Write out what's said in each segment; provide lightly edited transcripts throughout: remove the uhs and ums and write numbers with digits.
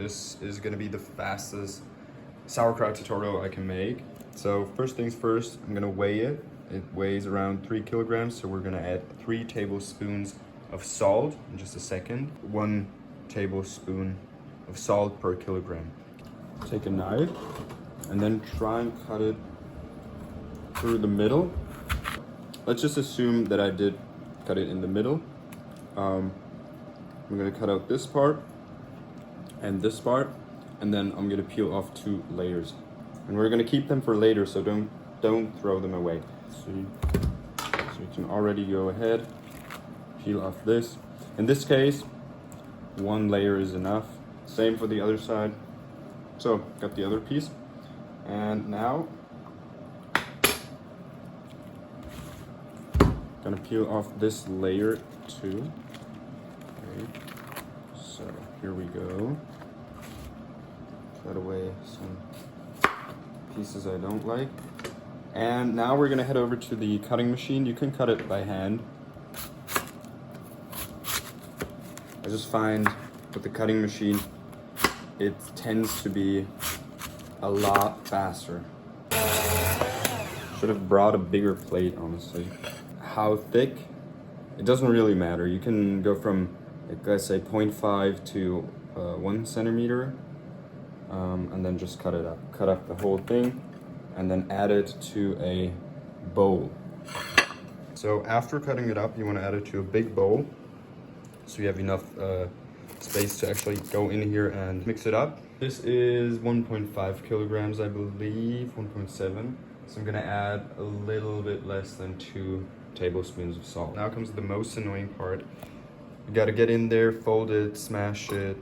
this is gonna be the fastest sauerkraut tutorial I can make. So first things first, I'm gonna weigh it. It weighs around 3 kilograms, so we're gonna add 3 tablespoons of salt in just a second. 1 tablespoon of salt per kilogram. Take a knife and then try and cut it through the middle. Let's just assume that I did cut it in the middle. I'm gonna cut out this part and this part, and then I'm gonna peel off 2 layers. And we're gonna keep them for later, so don't throw them away. So you can already go ahead, peel off this. In this case, 1 layer is enough. Same for the other side. So, got the other piece. And now, gonna peel off this layer too. Okay. So, here we go. Cut away some pieces I don't like. And now we're gonna head over to the cutting machine. You can cut it by hand. I just find with the cutting machine, it tends to be a lot faster. Should have brought a bigger plate, honestly. How thick? It doesn't really matter. You can go from, like, let's say 0.5 to 1 centimeter, and then just cut it up. Cut up the whole thing, and then add it to a bowl. So after cutting it up, you want to add it to a big bowl, so you have enough space to actually go in here and mix it up. This is 1.5 kilograms, I believe, 1.7. So I'm gonna add a little bit less than 2 tablespoons of salt. Now comes the most annoying part. You gotta get in there, fold it, smash it,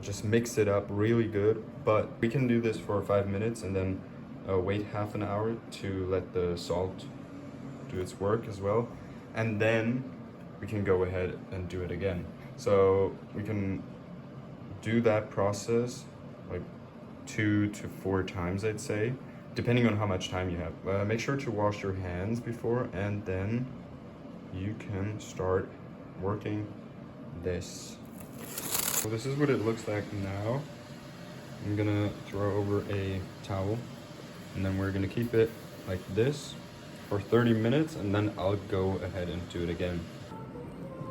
just mix it up really good. But we can do this for 5 minutes and then wait half an hour to let the salt do its work as well. And then we can go ahead and do it again. So we can do that process like 2 to 4 times, I'd say, depending on how much time you have. Make sure to wash your hands before, and then you can start working this. So this is what it looks like now. I'm gonna throw over a towel, and then we're gonna keep it like this for 30 minutes, and then I'll go ahead and do it again.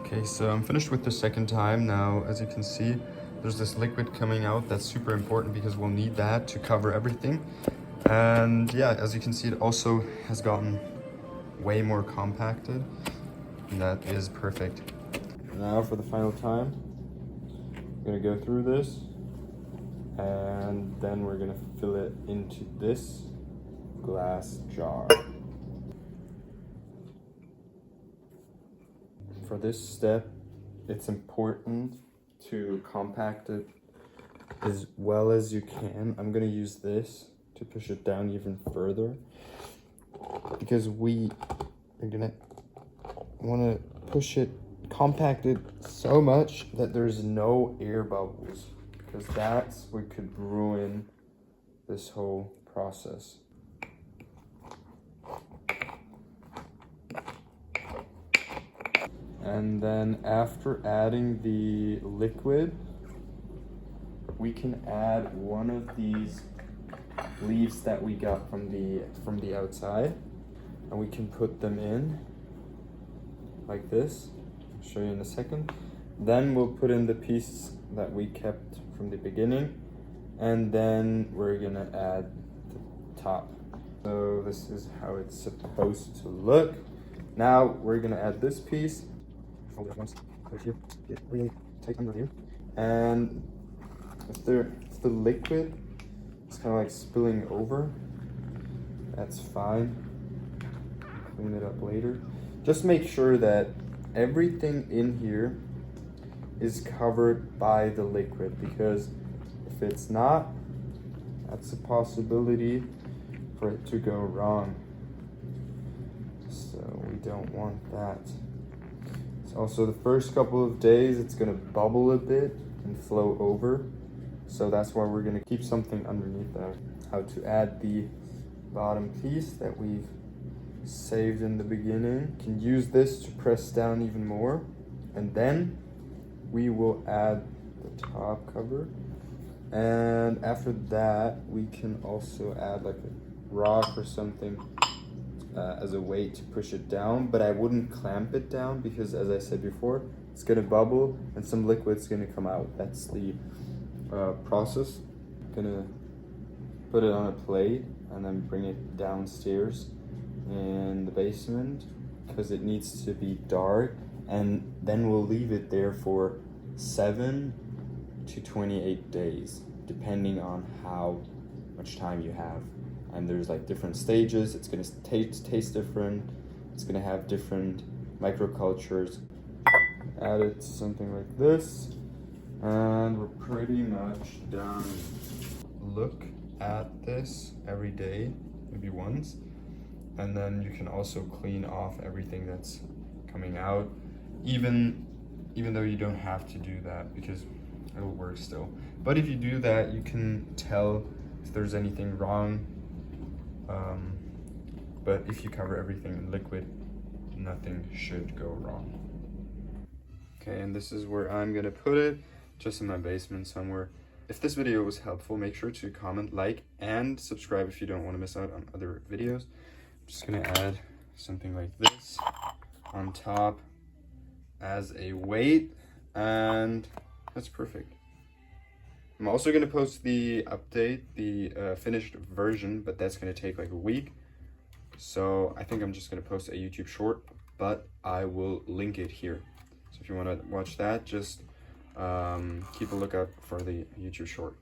Okay, so I'm finished with the second time. Now, as you can see, there's this liquid coming out. That's super important because we'll need that to cover everything. And yeah, as you can see, it also has gotten way more compacted, and that is perfect. Now for the final time, I'm gonna go through this, and then we're gonna fill it into this glass jar. For this step, it's important to compact it as well as you can. I'm gonna use this to push it down even further, because we are gonna wanna push it, compact it so much that there's no air bubbles, because that's what could ruin this whole process. And then after adding the liquid, we can add one of these leaves that we got from the outside, and we can put them in like this. I'll show you in a second. Then we'll put in the piece that we kept from the beginning, and then we're gonna add the top. So this is how it's supposed to look. Now we're gonna add this piece. Fold it once, put it here, get really tight under here. And if the liquid is kind of like spilling over, that's fine. Clean it up later. Just make sure that everything in here is covered by the liquid, because if it's not, that's a possibility for it to go wrong. So we don't want that. Also, the first couple of days it's gonna bubble a bit and flow over, so that's why we're gonna keep something underneath there. How to add the bottom piece that we've saved in the beginning. You can use this to press down even more, and then we will add the top cover. And after that, we can also add like a rock or something as a way to push it down, but I wouldn't clamp it down because, as I said before, it's gonna bubble and some liquid's gonna come out. That's the process. Gonna put it on a plate and then bring it downstairs in the basement because it needs to be dark, and then we'll leave it there for 7 to 28 days depending on how much time you have. And there's like different stages. It's gonna taste different. It's gonna have different microcultures. Add it to something like this, and we're pretty much done. Look at this every day, maybe once, and then you can also clean off everything that's coming out, even though you don't have to do that because it'll work still. But if you do that, you can tell if there's anything wrong. But if you cover everything in liquid, nothing should go wrong. Okay, and this is where I'm gonna put it, just in my basement somewhere. If this video was helpful, make sure to comment, like, and subscribe if you don't want to miss out on other videos. I'm just gonna add something like this on top as a weight, and that's perfect. I'm also gonna post the update, the finished version, but that's gonna take like a week. So I think I'm just gonna post a YouTube short, but I will link it here. So if you wanna watch that, just keep a lookout for the YouTube short.